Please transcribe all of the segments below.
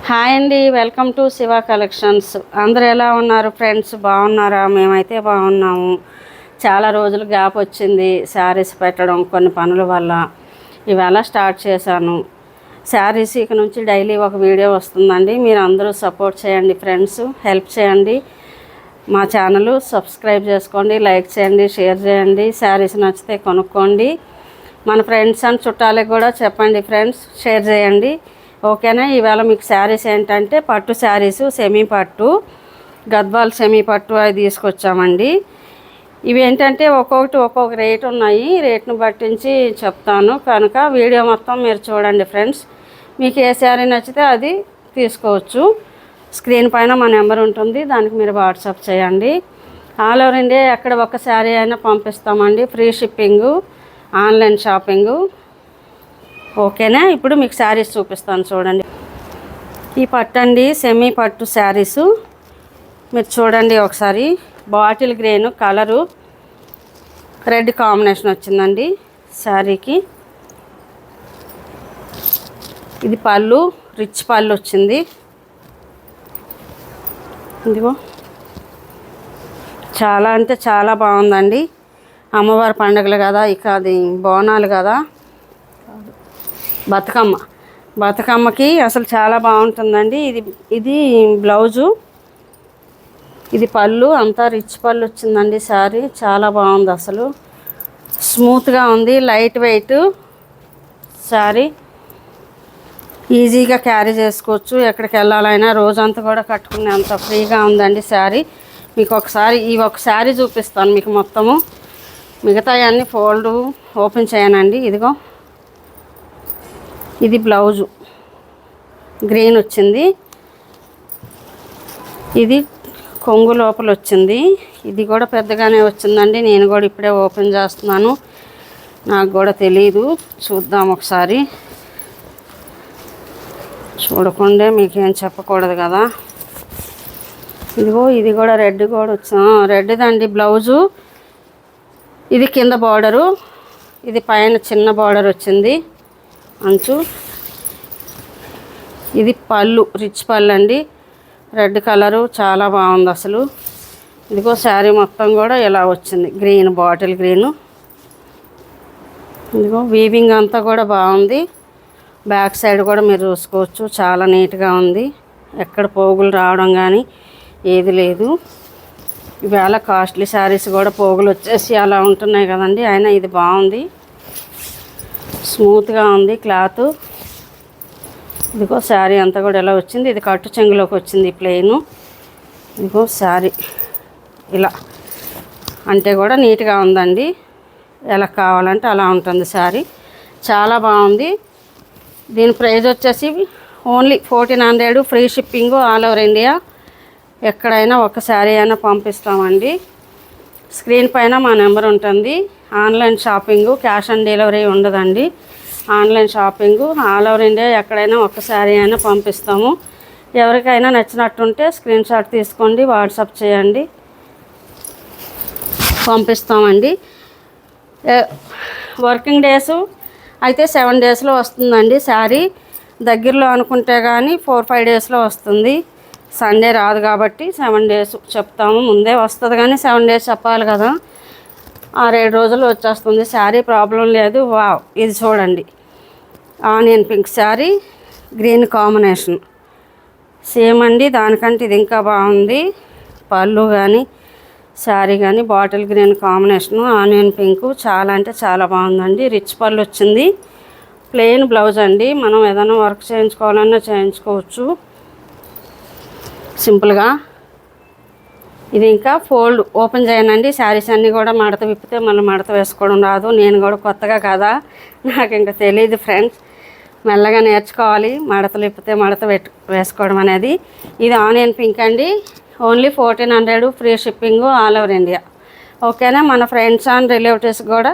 Hi అండి, welcome to Shiva collections. అందరు ఎలా ఉన్నారు ఫ్రెండ్స్? బాగున్నారా? మేమైతే బాగున్నాము. చాలా రోజులు గ్యాప్ వచ్చింది శారీస్ పెట్టడం కొన్ని పనుల వల్ల. ఇవాళ స్టార్ట్ చేశాను శారీస్. ఇక నుంచి డైలీ ఒక వీడియో వస్తుందండి. మీరు అందరూ సపోర్ట్ చేయండి ఫ్రెండ్స్, హెల్ప్ చేయండి. మా ఛానల్ సబ్స్క్రైబ్ చేసుకోండి, లైక్ చేయండి, షేర్ చేయండి. శారీస్ నచ్చితే కొనుక్కోండి. మన ఫ్రెండ్స్ అండ్ చుట్టాలకు కూడా చెప్పండి ఫ్రెండ్స్, షేర్ చేయండి. ఓకేనా? ఈవేళ మీకు శారీస్ ఏంటంటే పట్టు శారీస్, సెమీ పట్టు, గద్వాల్ సెమీ పట్టు అవి తీసుకొచ్చామండి. ఇవి ఏంటంటే ఒక్కొక్కటి ఒక్కొక్క రేట్ ఉన్నాయి. రేట్ను పట్టించి చెప్తాను కనుక వీడియో మొత్తం మీరు చూడండి ఫ్రెండ్స్. మీకు ఏ శారీ నచ్చితే అది తీసుకోవచ్చు. స్క్రీన్ పైన మా నెంబర్ ఉంటుంది, దానికి మీరు వాట్సాప్ చేయండి. ఆల్ ఓవర్ ఇండియా ఎక్కడ ఒక శారీ అయినా పంపిస్తామండి. Free shipping, online shopping. ఓకేనా? ఇప్పుడు మీకు శారీస్ చూపిస్తాను చూడండి. ఈ పట్టు అండి, సెమీ పట్టు శారీసు. మీరు చూడండి ఒకసారి. Bottle green colour, red combination వచ్చిందండి శారీకి. ఇది పళ్ళు, రిచ్ పళ్ళు వచ్చింది. ఇదిగో చాలా అంటే చాలా బాగుందండి. అమ్మవారి పండుగలు కదా, ఇక అది బోనాలు కదా, బతుకమ్మకి అసలు చాలా బాగుంటుందండి. ఇది బ్లౌజు, ఇది పళ్ళు. అంతా రిచ్ పళ్ళు వచ్చిందండి శారీ. చాలా బాగుంది, అసలు స్మూత్గా ఉంది, లైట్ వెయిట్ శారీ. ఈజీగా క్యారీ చేసుకోవచ్చు, ఎక్కడికి వెళ్ళాలైనా రోజంతా కూడా కట్టుకునే అంత ఫ్రీగా ఉందండి శారీ. మీకు ఒకసారి ఈ ఒక శారీ చూపిస్తాను మీకు మొత్తము. మిగతా అన్నీ ఫోల్డ్ ఓపెన్ చేయనండి. ఇదిగో ఇది బ్లౌజు, గ్రీన్ వచ్చింది. ఇది కొంగు లోపల వచ్చింది. ఇది కూడా పెద్దగానే వచ్చిందండి. నేను కూడా ఇప్పుడే ఓపెన్ చేస్తున్నాను, నాకు కూడా తెలీదు. చూద్దాం ఒకసారి. చూడకుండా మీకేం చెప్పకూడదు కదా. ఇదిగో ఇది కూడా రెడ్ కూడా వచ్చింది, రెడ్దండి బ్లౌజు. ఇది కింద బార్డరు, ఇది పైన చిన్న బార్డర్ వచ్చింది అంచు. ఇది పళ్ళు, రిచ్ పళ్ళు అండి, రెడ్ కలరు. చాలా బాగుంది అసలు. ఇదిగో శారీ మొత్తం కూడా ఇలా వచ్చింది, గ్రీన్, బాటిల్ గ్రీను. ఇదిగో వీవింగ్ అంతా కూడా బాగుంది. బ్యాక్ సైడ్ కూడా మీరు చూసుకోవచ్చు, చాలా నీట్గా ఉంది. ఎక్కడ పోగులు రావడం కానీ ఏది లేదు. ఇవాళ కాస్ట్లీ శారీస్ కూడా పోగులు వచ్చేసి అలా ఉంటున్నాయి కదండి. అయినా ఇది బాగుంది, స్మూత్గా ఉంది క్లాత్. ఇదిగో శారీ అంతా కూడా ఎలా వచ్చింది. ఇది కట్టు చెంగులోకి వచ్చింది ప్లెయిను. ఇదిగో శారీ ఇలా అంటే కూడా నీట్గా ఉందండి. ఎలా కావాలంటే అలా ఉంటుంది శారీ. చాలా బాగుంది. దీని ప్రైస్ వచ్చేసి only 1400, free shipping, all over India. ఎక్కడైనా ఒక శారీ అయినా పంపిస్తామండి. స్క్రీన్ పైన మా నెంబర్ ఉంటుంది. Online shopping, cash on delivery ఉండదండి. Online shopping, all over India ఎక్కడైనా ఒక శారీ అయినా పంపిస్తాము. ఎవరికైనా నచ్చినట్టుంటే స్క్రీన్ షాట్ తీసుకోండి, వాట్సాప్ చేయండి, పంపిస్తామండి. వర్కింగ్ డేసు అయితే 7 డేస్లో వస్తుందండి శారీ. దగ్గరలో అనుకుంటే కానీ 4-5 డేస్లో వస్తుంది. సండే రాదు కాబట్టి 7 డేస్ చెప్తాము. ముందే వస్తుంది కానీ 7 డేస్ చెప్పాలి కదా. 6-7 రోజులు వచ్చేస్తుంది శారీ, ప్రాబ్లం లేదు. వావ్, ఇది చూడండి, onion pink sari, green combination. Same అండి, దానికంటే ఇది ఇంకా బాగుంది. పళ్ళు కానీ శారీ కానీ bottle green combination, onion pink. చాలా అంటే చాలా బాగుందండి. రిచ్ పళ్ళు వచ్చింది. ప్లెయిన్ బ్లౌజ్ అండి. మనం ఏదైనా వర్క్ చేయించుకోవాలన్నా చేయించుకోవచ్చు సింపుల్గా. ఇది ఇంకా ఫోల్డ్ ఓపెన్ చేయనండి. శారీస్ అన్నీ కూడా మడత విప్పితే మళ్ళీ మడత వేసుకోవడం రాదు. నేను కూడా కొత్తగా కదా, నాకు ఇంకా తెలియదు ఫ్రెండ్స్. మెల్లగా నేర్చుకోవాలి మడతలు విప్పితే మడత వేసుకోవడం అనేది. ఇది ఆనియన్ పింక్ అండి. Only 1400, free shipping, all over India. ఓకేనా? మన ఫ్రెండ్స్ అండ్ రిలేటివ్స్ కూడా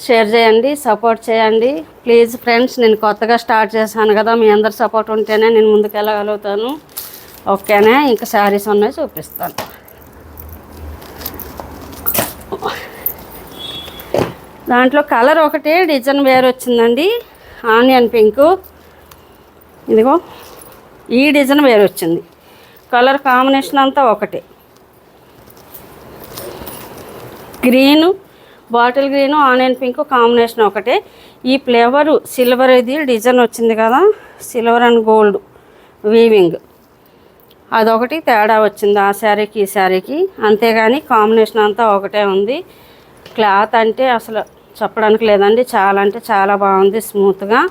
షేర్ చేయండి, సపోర్ట్ చేయండి ప్లీజ్ ఫ్రెండ్స్. నేను కొత్తగా స్టార్ట్ చేశాను కదా, మీ అందరు సపోర్ట్ ఉంటేనే నేను ముందుకు వెళ్ళగలుగుతాను. ఓకేనా? ఇంకా శారీస్ ఉన్నాయి, చూపిస్తాను. దాంట్లో కలర్ ఒకటి డిజైన్ వేరు వచ్చిందండి, ఆనియన్ పింకు. ఇదిగో ఈ డిజైన్ వేరే వచ్చింది. కలర్ కాంబినేషన్ అంతా ఒకటే. Green, bottle green, onion pink combination ఒకటే. ఈ ఫ్లేవరు సిల్వర్, ఇది డిజైన్ వచ్చింది కదా, సిల్వర్ అండ్ గోల్డ్ వీవింగ్, అదొకటి తేడా వచ్చింది ఆ శారీకి ఈ శారీకి. అంతేగాని కాంబినేషన్ అంతా ఒకటే ఉంది. క్లాత్ అంటే అసలు చెప్పడానికి లేదండి, చాలా అంటే చాలా బాగుంది. స్మూత్గా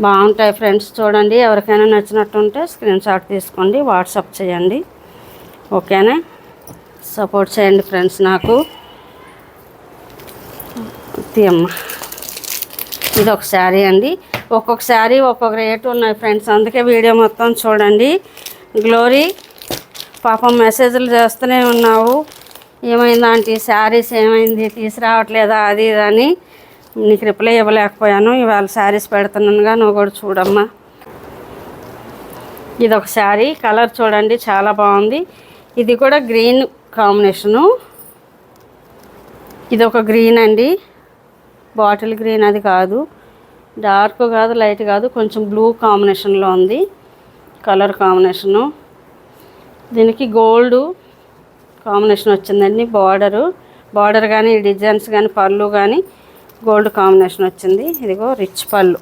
బాగుంటాయి ఫ్రెండ్స్. చూడండి, ఎవరికైనా నచ్చినట్టుంటే స్క్రీన్ షాట్ తీసుకోండి, వాట్సాప్ చేయండి. ఓకేనా, సపోర్ట్ చేయండి ఫ్రెండ్స్ నాకు. అమ్మ, ఇది ఒక శారీ అండి. ఒక్కొక్క శారీ ఒక్కొక్క రేటు ఉన్నాయి ఫ్రెండ్స్, అందుకే వీడియో మొత్తం చూడండి. గ్లోరీ, పాపం మెసేజ్లు చేస్తూనే ఉన్నావు, ఏమైంది ఆంటీ శారీస్ ఏమైంది తీసుకురావట్లేదా అది ఇది అని. నీకు రిప్లై ఇవ్వలేకపోయాను. ఇవాళ శారీస్ పెడుతున్నానుగా, నువ్వు కూడా చూడమ్మా. ఇది ఒక శారీ, కలర్ చూడండి చాలా బాగుంది. ఇది కూడా గ్రీన్ కాంబినేషను. ఇది ఒక గ్రీన్ అండి, బాటిల్ గ్రీన్, అది కాదు, డార్క్ కాదు, లైట్ కాదు, కొంచెం బ్లూ కాంబినేషన్లో ఉంది కలర్ కాంబినేషను. దీనికి గోల్డ్ కాంబినేషన్ వచ్చిందండి. బార్డర్ కానీ డిజైన్స్ కానీ పళ్ళు కానీ గోల్డ్ కాంబినేషన్ వచ్చింది. ఇదిగో రిచ్ పళ్ళు.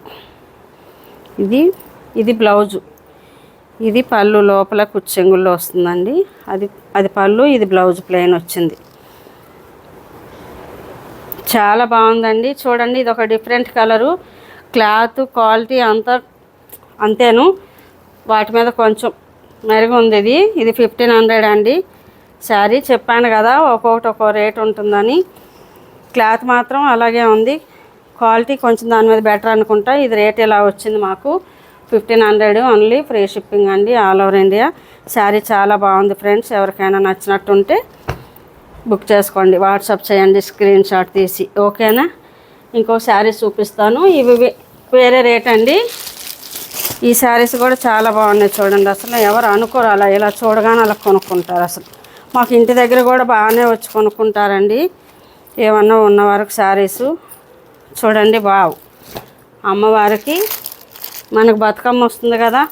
ఇది బ్లౌజు. ఇది పళ్ళు లోపల కుచ్చెంగుల్లో వస్తుందండి. అది పళ్ళు, ఇది బ్లౌజ్ ప్లెయిన్ వచ్చింది. చాలా బాగుందండి. చూడండి, ఇది ఒక డిఫరెంట్ కలరు. క్లాత్ క్వాలిటీ అంతా అంతేను, వాటి మీద కొంచెం మెరుగు ఉంది. ఇది 1500 అండి శారీ. చెప్పాను కదా ఒక్కొక్కటి ఒక్కో రేట్ ఉంటుందని. క్లాత్ మాత్రం అలాగే ఉంది, క్వాలిటీ కొంచెం దాని మీద బెటర్ అనుకుంటా. ఇది రేట్ ఇలా వచ్చింది మాకు 1500 ఓన్లీ, ఫ్రీ షిప్పింగ్ అండి, ఆల్ ఓవర్ ఇండియా. శారీ చాలా బాగుంది ఫ్రెండ్స్, ఎవరికైనా నచ్చినట్టుంటే బుక్ చేసుకోండి, వాట్సాప్ చేయండి స్క్రీన్ షాట్ తీసి. ఓకేనా, ఇంకో శారీస్ చూపిస్తాను. ఇవి వేరే రేట్ అండి. ఈ శారీస్ కూడా చాలా బాగున్నాయి చూడండి. అసలు ఎవరు అనుకోరు అలా, ఇలా చూడగానే అలా కొనుక్కుంటారు. అసలు మాకు ఇంటి దగ్గర కూడా బాగానే వచ్చి కొనుక్కుంటారండి, ఏమన్నా ఉన్న వరకు శారీసు. చూడండి, బావు అమ్మవారికి, మనకు బతుకమ్మ వస్తుంది కదా,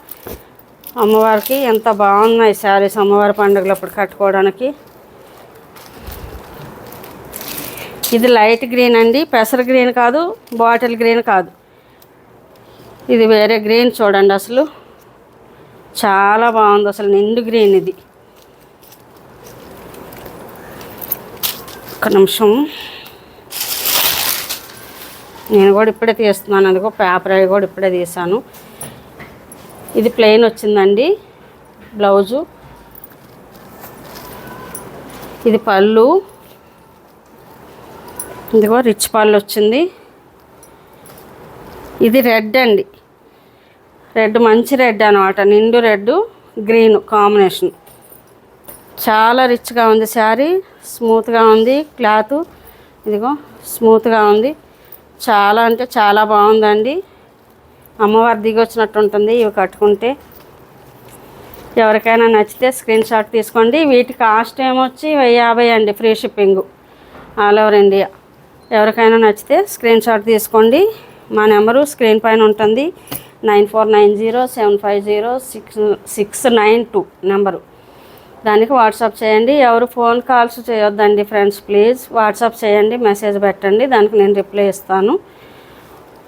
అమ్మవారికి ఎంత బాగున్నాయి శారీస్, అమ్మవారి పండుగలప్పుడు కట్టుకోవడానికి. ఇది లైట్ గ్రీన్ అండి, పెసర గ్రీన్ కాదు, బాటిల్ గ్రీన్ కాదు, ఇది వేరే గ్రీన్. చూడండి అసలు చాలా బాగుంది, అసలు నిండు గ్రీన్. ఇది ఒక నిమిషం, నేను కూడా ఇప్పుడే తీస్తున్నాను, అదిగో పేపర్ అవి కూడా ఇప్పుడే తీసాను. ఇది ప్లెయిన్ వచ్చిందండి బ్లౌజు. ఇది పళ్ళు, ఇదిగో రిచ్ పళ్ళు వచ్చింది. ఇది రెడ్ అండి, రెడ్ మంచి రెడ్ అనమాట, నిండు రెడ్ గ్రీన్ కాంబినేషన్. చాలా రిచ్గా ఉంది శారీ, స్మూత్గా ఉంది క్లాత్. ఇదిగో స్మూత్గా ఉంది, చాలా అంటే చాలా బాగుందండి. అమ్మవారి దిగి వచ్చినట్టు ఉంటుంది ఇవి కట్టుకుంటే. ఎవరికైనా నచ్చితే స్క్రీన్ షాట్ తీసుకోండి. వీటి కాస్ట్ ఏమొచ్చి 1050 అండి, free shipping, all over India. ఎవరికైనా నచ్చితే స్క్రీన్ షాట్ తీసుకోండి. మా నెంబరు స్క్రీన్ పైన ఉంటుంది, 9490750692 నెంబరు. దానికి వాట్సాప్ చేయండి. ఎవరు ఫోన్ కాల్స్ చేయొద్దండి ఫ్రెండ్స్, ప్లీజ్ వాట్సాప్ చేయండి, మెసేజ్ పెట్టండి, దానికి నేను రిప్లై ఇస్తాను.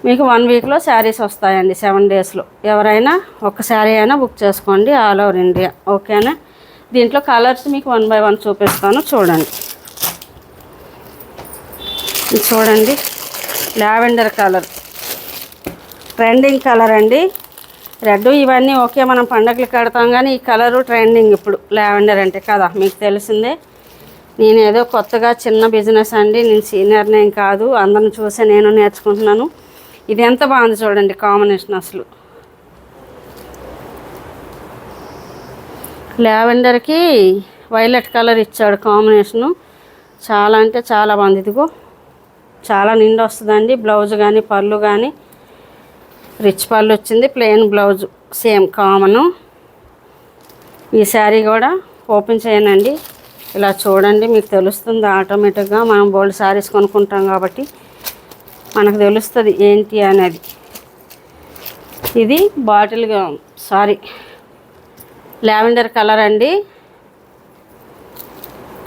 మీకు 1 వీక్లో శారీస్ వస్తాయండి, 7 డేస్లో. ఎవరైనా ఒక శారీ అయినా బుక్ చేసుకోండి, ఆల్ ఓవర్ ఇండియా. ఓకేనా, దీంట్లో కలర్స్ మీకు 1 by 1 చూపిస్తాను. చూడండి లావెండర్ కలర్, ట్రెండింగ్ కలర్ అండి. రెడ్ ఇవన్నీ ఓకే, మనం పండగలు కడతాం, కానీ ఈ కలరు ట్రెండింగ్ ఇప్పుడు లావెండర్ అంటే కదా, మీకు తెలిసిందే. నేను ఏదో కొత్తగా చిన్న బిజినెస్ అండి, నేను సీనియర్ని ఏం కాదు, అందరిని చూసే నేను నేర్చుకుంటున్నాను. ఇది ఎంత బాగుంది చూడండి కాంబినేషన్, అసలు లావెండర్కి వైలెట్ కలర్ ఇచ్చాడు కాంబినేషను, చాలా అంటే చాలా బాగుంది. ఇదిగో చాలా నిండు వస్తుందండి బ్లౌజ్ కానీ పళ్ళు కానీ. రిచ్ పళ్ళు వచ్చింది, ప్లెయిన్ బ్లౌజ్ సేమ్ కామను. ఈ శారీ కూడా ఓపెన్ చేయనండి, ఇలా చూడండి, మీకు తెలుస్తుంది ఆటోమేటిక్గా. మనం బోల్డ్ శారీస్ కొనుక్కుంటాం కాబట్టి మనకు తెలుస్తుంది ఏంటి అనేది. ఇది బాటిల్ సారీ లావెండర్ కలర్ అండి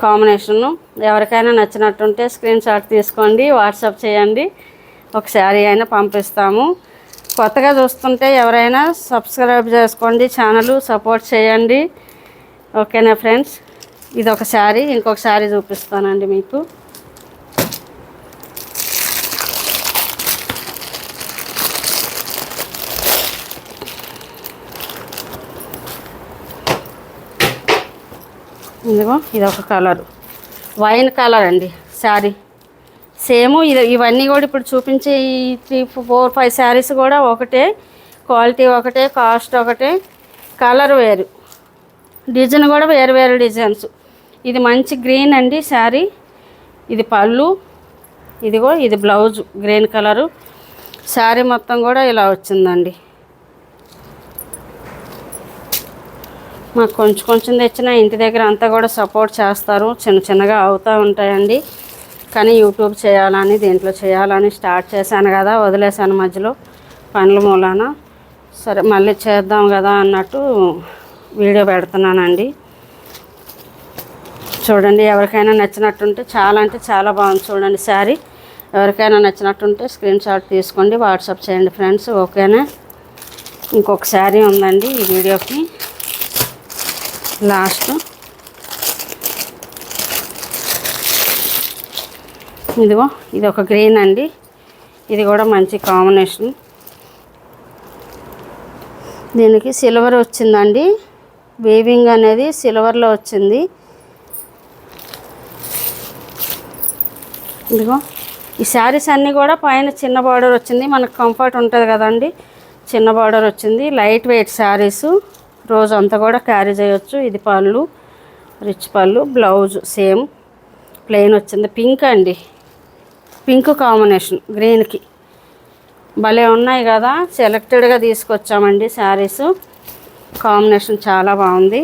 కాంబినేషను. ఎవరికైనా నచ్చినట్టుంటే స్క్రీన్ షాట్ తీసుకోండి, వాట్సాప్ చేయండి, ఒక శారీ అయినా పంపిస్తాము. కొత్తగా చూస్తుంటే ఎవరైనా సబ్స్క్రైబ్ చేసుకోండి, ఛానల్ సపోర్ట్ చేయండి. ఓకేనా ఫ్రెండ్స్, ఇది ఒక శారీ. ఇంకొక శారీ చూపిస్తానండి మీకు. ఇదిగో ఇదొక కలరు, వైన్ కలర్ అండి శారీ. సేమ్ ఇవన్నీ కూడా ఇప్పుడు చూపించే ఈ 3, 4, 5 శారీస్ కూడా ఒకటే క్వాలిటీ, ఒకటే కాస్ట్, ఒకటే కలర్ వేరు, డిజైన్ కూడా వేరు వేరు డిజైన్స్. ఇది మంచి గ్రీన్ అండి శారీ. ఇది పళ్ళు, ఇదిగో ఇది బ్లౌజు గ్రీన్ కలరు. శారీ మొత్తం కూడా ఇలా వచ్చిందండి. మాకు కొంచెం కొంచెం తెచ్చిన ఇంటి దగ్గర అంతా కూడా సపోర్ట్ చేస్తారు. చిన్న చిన్నగా అవుతూ ఉంటాయండి. కానీ యూట్యూబ్ చేయాలని, దీంట్లో చేయాలని స్టార్ట్ చేశాను కదా, వదిలేశాను మధ్యలో పనుల మూలాన. సరే మళ్ళీ చేద్దాం కదా అన్నట్టు వీడియో పెడుతున్నానండి. చూడండి, ఎవరికైనా నచ్చినట్టుంటే చాలా అంటే చాలా బాగుంది. చూడండి శారీ, ఎవరికైనా నచ్చినట్టుంటే స్క్రీన్ షాట్ తీసుకోండి, వాట్సాప్ చేయండి ఫ్రెండ్స్. ఓకేనా. ఇంకొక శారీ ఉందండి ఈ వీడియోకి లాస్ట్. ఇదిగో ఇది ఒక గ్రీన్ అండి, ఇది కూడా మంచి కాంబినేషన్. దీనికి సిల్వర్ వచ్చిందండి, వీవింగ్ అనేది సిల్వర్లో వచ్చింది. ఇదిగో ఈ శారీస్ అన్నీ కూడా పైన చిన్న బార్డర్ వచ్చింది, మనకు కంఫర్ట్ ఉంటుంది కదండి. చిన్న బార్డర్ వచ్చింది, లైట్ వెయిట్ శారీసు, రోజు అంతా కూడా క్యారీ చేయొచ్చు. ఇది పళ్ళు, రిచ్ పళ్ళు, బ్లౌజ్ సేమ్ ప్లెయిన్ వచ్చింది. పింక్ అండి, పింక్ కాంబినేషన్ గ్రీన్కి భలే ఉన్నాయి కదా. సెలెక్టెడ్గా తీసుకొచ్చామండి శారీస్, కాంబినేషన్ చాలా బాగుంది.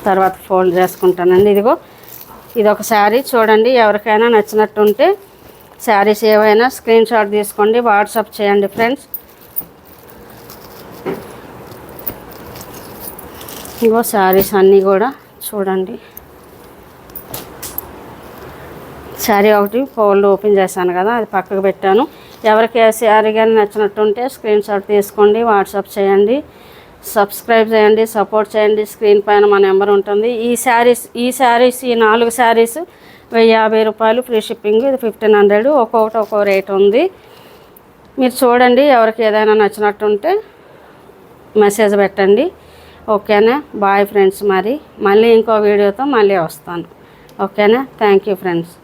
తర్వాత ఫోల్డ్ చేసుకుంటానండి. ఇదిగో ఇదొక శారీ. చూడండి, ఎవరికైనా నచ్చినట్టుంటే శారీస్ ఏవైనా స్క్రీన్ షాట్ తీసుకోండి, వాట్సాప్ చేయండి ఫ్రెండ్స్. ఇగో శారీస్ అన్నీ కూడా చూడండి. శారీ ఒకటి ఫోల్డ్ ఓపెన్ చేశాను కదా, అది పక్కకు పెట్టాను. ఎవరికి ఏ శారీ కానీ నచ్చినట్టుంటే స్క్రీన్ షాట్ తీసుకోండి, వాట్సాప్ చేయండి, సబ్స్క్రైబ్ చేయండి, సపోర్ట్ చేయండి. స్క్రీన్ పైన మా నెంబర్ ఉంటుంది. ఈ శారీస్ ఈ 4 శారీస్ 1050 రూపాయలు, ఫ్రీ షిప్పింగ్. ఇది 1500, ఒక్కొక్కటి ఒక్కో రేట్ ఉంది. మీరు చూడండి, ఎవరికి ఏదైనా నచ్చినట్టుంటే మెసేజ్ పెట్టండి. ఓకేనా. Bye friends. మళ్ళీ ఇంకో వీడియోతో మళ్ళీ వస్తాను. ఓకేనా. Thank you friends.